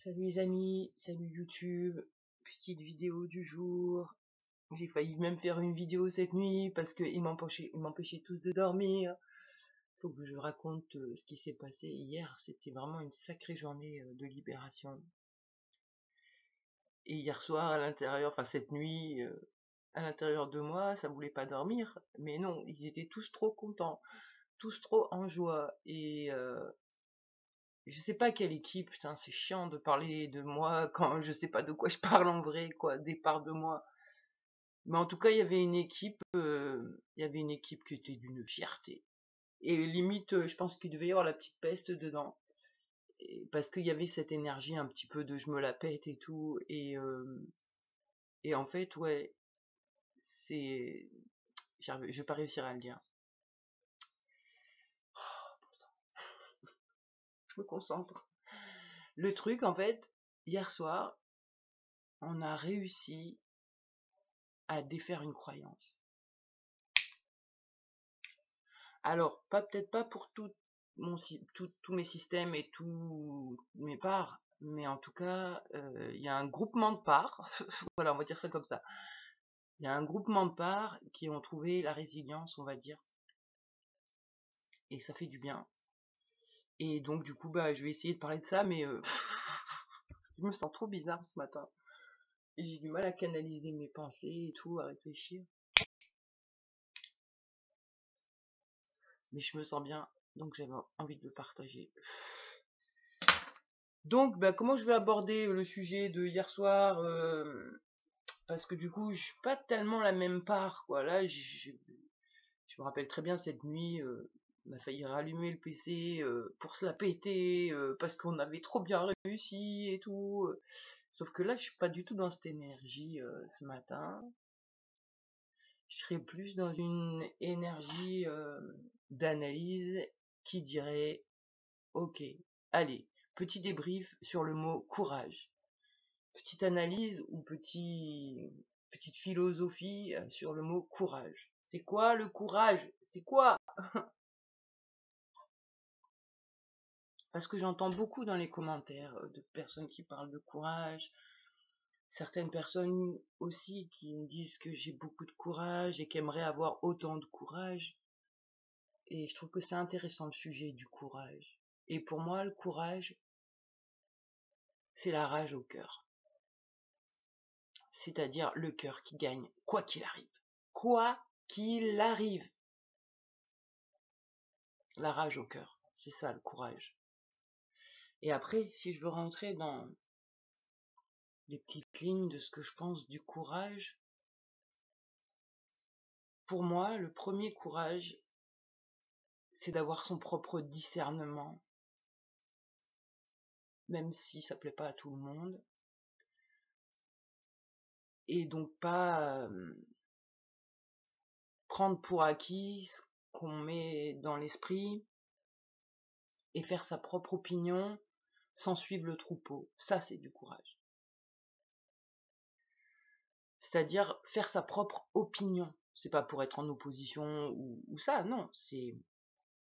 Salut les amis, salut YouTube, petite vidéo du jour. J'ai failli même faire une vidéo cette nuit parce qu'ils m'empêchaient tous de dormir. Faut que je raconte ce qui s'est passé hier. C'était vraiment une sacrée journée de libération. Et hier soir à l'intérieur, enfin cette nuit, à l'intérieur de moi, ça voulait pas dormir. Mais non, ils étaient tous trop contents, tous trop en joie. Et je sais pas quelle équipe, putain, c'est chiant de parler de moi quand je sais pas de quoi je parle en vrai, quoi, des parts de moi. Mais en tout cas, il y avait une équipe qui était d'une fierté. Et limite, je pense qu'il devait y avoir la petite peste dedans. Parce qu'il y avait cette énergie un petit peu de je me la pète et tout. Et en fait, ouais, c'est. Je vais pas réussir à le dire. Je me concentre. Le truc, en fait, hier soir, on a réussi à défaire une croyance. Alors, peut-être pas pour tous mes systèmes et tous mes parts, mais en tout cas, il y a un groupement de parts, voilà, on va dire ça comme ça. Il y a un groupement de parts qui ont trouvé la résilience, on va dire, et ça fait du bien. Et donc, du coup, bah, je vais essayer de parler de ça, mais je me sens trop bizarre ce matin. Et j'ai du mal à canaliser mes pensées et tout, à réfléchir. Mais je me sens bien, donc j'avais envie de le partager. Donc, bah, comment je vais aborder le sujet de hier soir parce que du coup, je suis pas tellement la même part, quoi. Là, je me rappelle très bien cette nuit, on a failli rallumer le PC pour se la péter parce qu'on avait trop bien réussi et tout. Sauf que là, je suis pas du tout dans cette énergie ce matin. Je serais plus dans une énergie d'analyse qui dirait, ok, allez, petit débrief sur le mot courage. Petite analyse ou petite philosophie sur le mot courage. C'est quoi le courage? C'est quoi? Parce que j'entends beaucoup dans les commentaires de personnes qui parlent de courage, certaines personnes aussi qui me disent que j'ai beaucoup de courage et qu'aimeraient avoir autant de courage. Et je trouve que c'est intéressant le sujet du courage. Et pour moi, le courage, c'est la rage au cœur. C'est-à-dire le cœur qui gagne, quoi qu'il arrive. Quoi qu'il arrive. La rage au cœur. C'est ça le courage. Et après, si je veux rentrer dans les petites lignes de ce que je pense du courage, pour moi, le premier courage, c'est d'avoir son propre discernement, même si ça plaît pas à tout le monde, et donc pas prendre pour acquis ce qu'on met dans l'esprit et faire sa propre opinion sans suivre le troupeau. Ça, c'est du courage. C'est-à-dire faire sa propre opinion. C'est pas pour être en opposition ou ça, non, c'est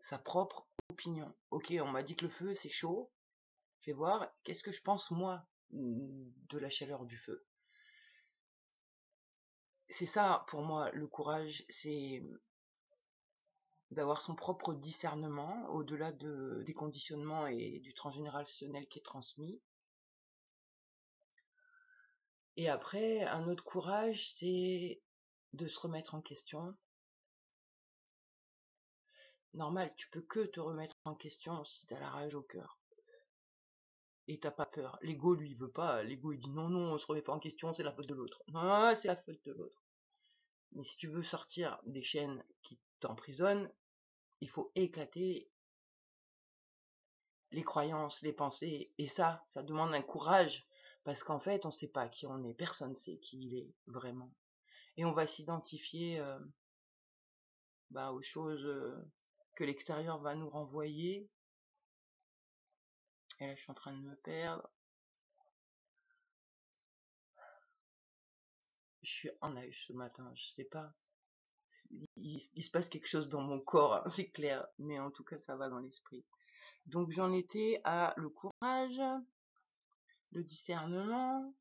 sa propre opinion. Ok, on m'a dit que le feu c'est chaud, fais voir, qu'est-ce que je pense moi de la chaleur du feu. C'est ça pour moi le courage, c'est d'avoir son propre discernement au-delà des conditionnements et du transgénérationnel qui est transmis. Et après, un autre courage, c'est de se remettre en question. Normal, tu peux que te remettre en question si t'as la rage au cœur. Et t'as pas peur. L'ego, lui, il veut pas. L'ego, il dit non, non, on se remet pas en question, c'est la faute de l'autre. Non, c'est la faute de l'autre. Mais si tu veux sortir des chaînes qui t'emprisonnent, il faut éclater les croyances, les pensées. Et ça demande un courage. Parce qu'en fait, on sait pas qui on est. Personne sait qui il est, vraiment. Et on va s'identifier aux choses que l'extérieur va nous renvoyer. Et là, je suis en train de me perdre. Je suis en neige ce matin, je sais pas. Il se passe quelque chose dans mon corps, hein, c'est clair. Mais en tout cas, ça va dans l'esprit. Donc j'en étais à le courage. le discernement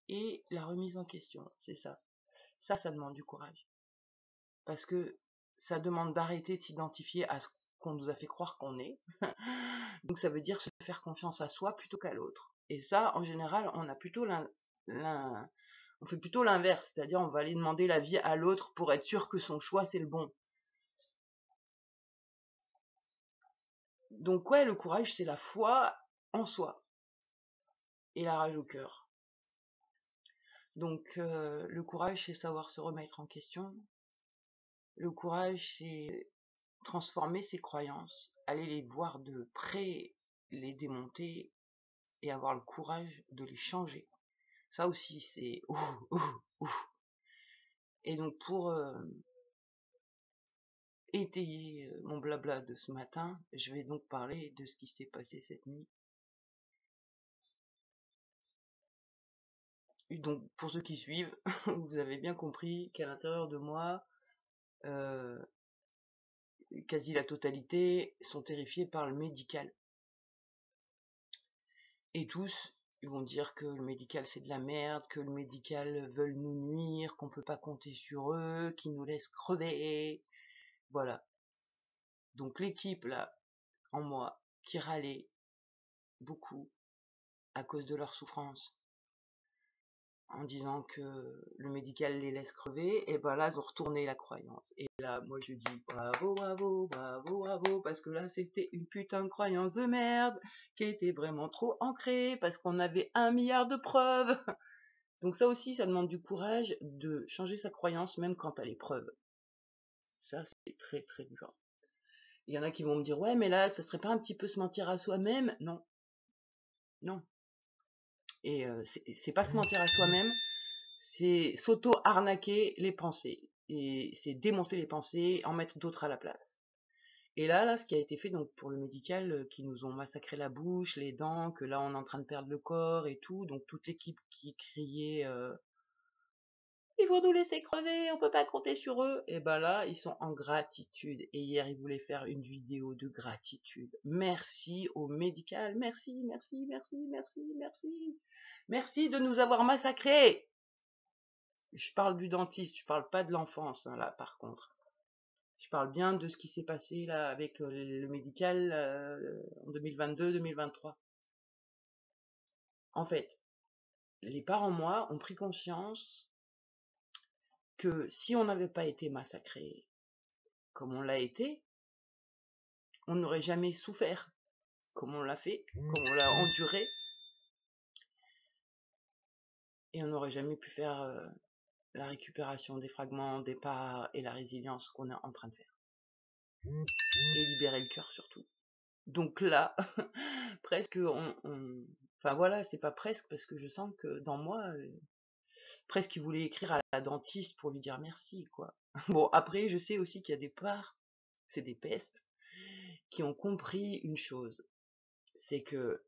et la remise en question, c'est ça. Ça demande du courage. Parce que ça demande d'arrêter de s'identifier à ce qu'on nous a fait croire qu'on est. Donc ça veut dire se faire confiance à soi plutôt qu'à l'autre. Et ça, en général, on fait plutôt l'inverse, c'est-à-dire on va aller demander l'avis à l'autre pour être sûr que son choix c'est le bon. Donc ouais, le courage c'est la foi en soi et la rage au cœur. Donc le courage c'est savoir se remettre en question. Le courage c'est transformer ses croyances, aller les voir de près, les démonter et avoir le courage de les changer. Ça aussi c'est ouf. Et donc pour étayer mon blabla de ce matin, je vais donc parler de ce qui s'est passé cette nuit. Et donc pour ceux qui suivent, vous avez bien compris qu'à l'intérieur de moi, quasi la totalité sont terrifiés par le médical. Et tous, ils vont dire que le médical c'est de la merde, que le médical veulent nous nuire, qu'on peut pas compter sur eux, qu'ils nous laissent crever. Voilà. Donc l'équipe là, en moi, qui râlait beaucoup à cause de leur souffrance, en disant que le médical les laisse crever, et ben là, ils ont retourné la croyance. Et là, moi, je dis bravo, parce que là, c'était une putain de croyance de merde, qui était vraiment trop ancrée, parce qu'on avait 1 milliard de preuves. Donc ça aussi, ça demande du courage de changer sa croyance, même quand t'as les preuves. Ça, c'est très, très dur. Il y en a qui vont me dire, ouais, mais là, ça serait pas un petit peu se mentir à soi-même? Non. Non. Et c'est pas se mentir à soi-même, c'est s'auto-arnaquer les pensées. Et c'est démonter les pensées, en mettre d'autres à la place. Et là, ce qui a été fait donc pour le médical, qui nous ont massacré la bouche, les dents, que là on est en train de perdre le corps et tout, donc toute l'équipe qui criait ils vont nous laisser crever, on peut pas compter sur eux. Et ben là, ils sont en gratitude. Et hier, ils voulaient faire une vidéo de gratitude. Merci au médical, merci. Merci de nous avoir massacrés. Je parle du dentiste, je parle pas de l'enfance, hein, là, par contre. Je parle bien de ce qui s'est passé là avec le médical en 2022-2023. En fait, les parents, moi, ont pris conscience que si on n'avait pas été massacrés comme on l'a été, on n'aurait jamais souffert comme on l'a fait, comme on l'a enduré, et on n'aurait jamais pu faire la récupération des fragments, des parts et la résilience qu'on est en train de faire. Et libérer le cœur surtout. Donc là, presque enfin voilà, c'est pas presque, parce que je sens que dans moi, presque il voulait écrire à la dentiste pour lui dire merci, quoi. Bon, après, je sais aussi qu'il y a des parts, c'est des pestes, qui ont compris une chose, c'est que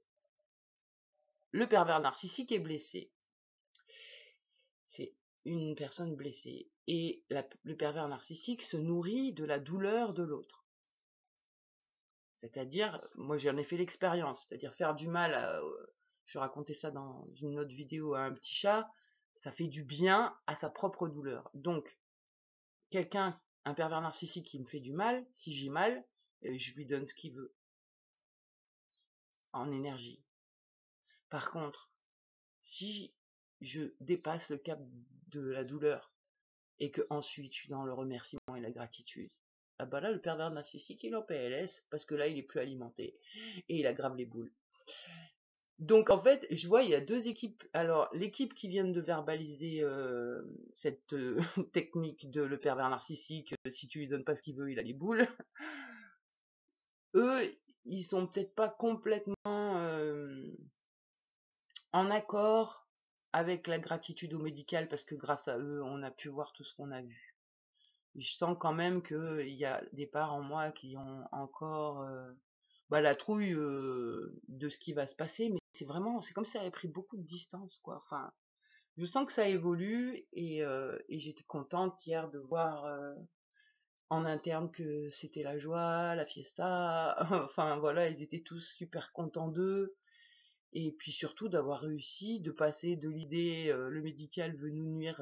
le pervers narcissique est blessé. C'est une personne blessée. Et le pervers narcissique se nourrit de la douleur de l'autre. C'est-à-dire, moi j'en ai fait l'expérience, c'est-à-dire faire du mal, je racontais ça dans une autre vidéo, à un petit chat, ça fait du bien à sa propre douleur. Donc, un pervers narcissique qui me fait du mal, si j'ai mal, je lui donne ce qu'il veut, en énergie. Par contre, si je dépasse le cap de la douleur, et que ensuite je suis dans le remerciement et la gratitude, ah bah là le pervers narcissique il est en PLS, parce que là il est plus alimenté et il aggrave les boules. Donc en fait je vois il y a deux équipes. Alors l'équipe qui vient de verbaliser cette technique de le pervers narcissique, si tu lui donnes pas ce qu'il veut il a les boules. Eux ils sont peut-être pas complètement en accord avec la gratitude au médical, parce que grâce à eux on a pu voir tout ce qu'on a vu. Je sens quand même qu'il y a des parts en moi qui ont encore la trouille de ce qui va se passer, mais c'est comme si ça avait pris beaucoup de distance, quoi. Enfin, je sens que ça évolue, et j'étais contente hier de voir en interne que c'était la joie, la fiesta. Enfin voilà, ils étaient tous super contents d'eux. Et puis surtout d'avoir réussi de passer de l'idée le médical veut nous nuire,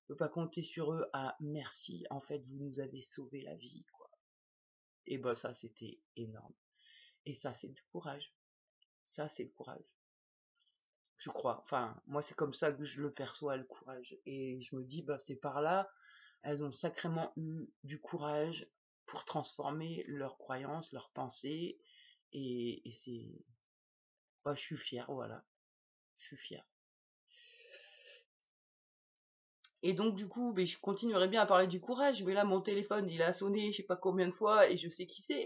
peut pas compter sur eux à merci, en fait vous nous avez sauvé la vie, quoi. Et bah ça c'était énorme. Et ça c'est du courage. Ça c'est le courage. Je crois. Enfin, moi c'est comme ça que je le perçois, le courage. Et je me dis, bah c'est par là, elles ont sacrément eu du courage pour transformer leurs croyances, leurs pensées. Et c'est. Bah, je suis fier, voilà. Je suis fier. Et donc du coup, ben, je continuerai bien à parler du courage, mais là mon téléphone il a sonné je sais pas combien de fois et je sais qui c'est.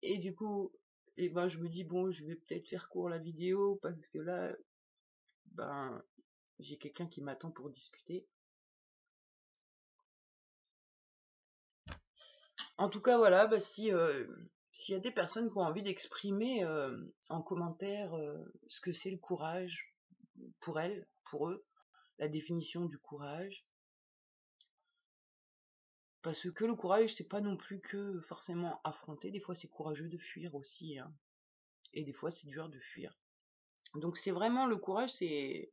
Et du coup, et ben je me dis bon, je vais peut-être faire court la vidéo parce que là, ben j'ai quelqu'un qui m'attend pour discuter. En tout cas voilà, bah, si s'il y a des personnes qui ont envie d'exprimer en commentaire ce que c'est le courage pour elles, pour eux, la définition du courage. Parce que le courage, c'est pas non plus que forcément affronter, des fois c'est courageux de fuir aussi, hein. Et des fois c'est dur de fuir. Donc c'est vraiment le courage, c'est,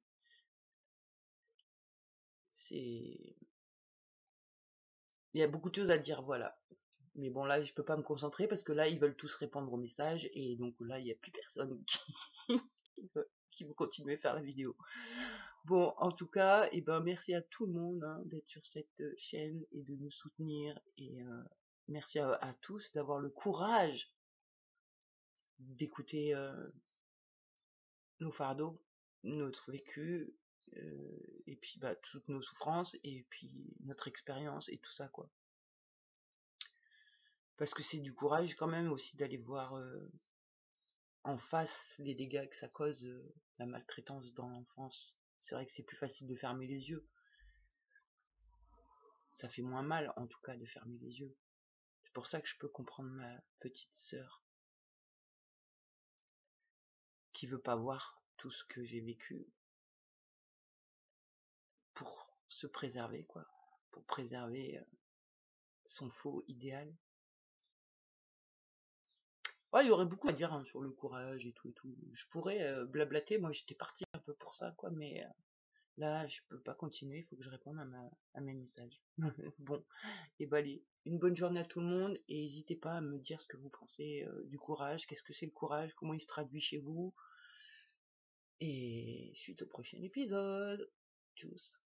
il y a beaucoup de choses à dire, voilà. Mais bon là, je peux pas me concentrer parce que là ils veulent tous répondre au message et donc là il y a plus personne qui veut continuer à faire la vidéo. Bon, en tout cas, et ben merci à tout le monde hein, d'être sur cette chaîne et de nous soutenir et merci à tous d'avoir le courage d'écouter nos fardeaux, notre vécu, et puis bah, toutes nos souffrances, et puis notre expérience, et tout ça, quoi. Parce que c'est du courage quand même aussi d'aller voir en face les dégâts que ça cause, la maltraitance dans l'enfance. C'est vrai que c'est plus facile de fermer les yeux. Ça fait moins mal, en tout cas, de fermer les yeux. C'est pour ça que je peux comprendre ma petite sœur, qui veut pas voir tout ce que j'ai vécu pour se préserver, quoi. Pour préserver son faux idéal. Ouais, il y aurait beaucoup à dire hein, sur le courage et tout et tout. Je pourrais blablater, moi j'étais parti un peu pour ça, quoi, mais là je peux pas continuer, il faut que je réponde à mes messages. Bon, et bah allez, une bonne journée à tout le monde et n'hésitez pas à me dire ce que vous pensez du courage, qu'est-ce que c'est le courage, comment il se traduit chez vous, et suite au prochain épisode. Tchuss.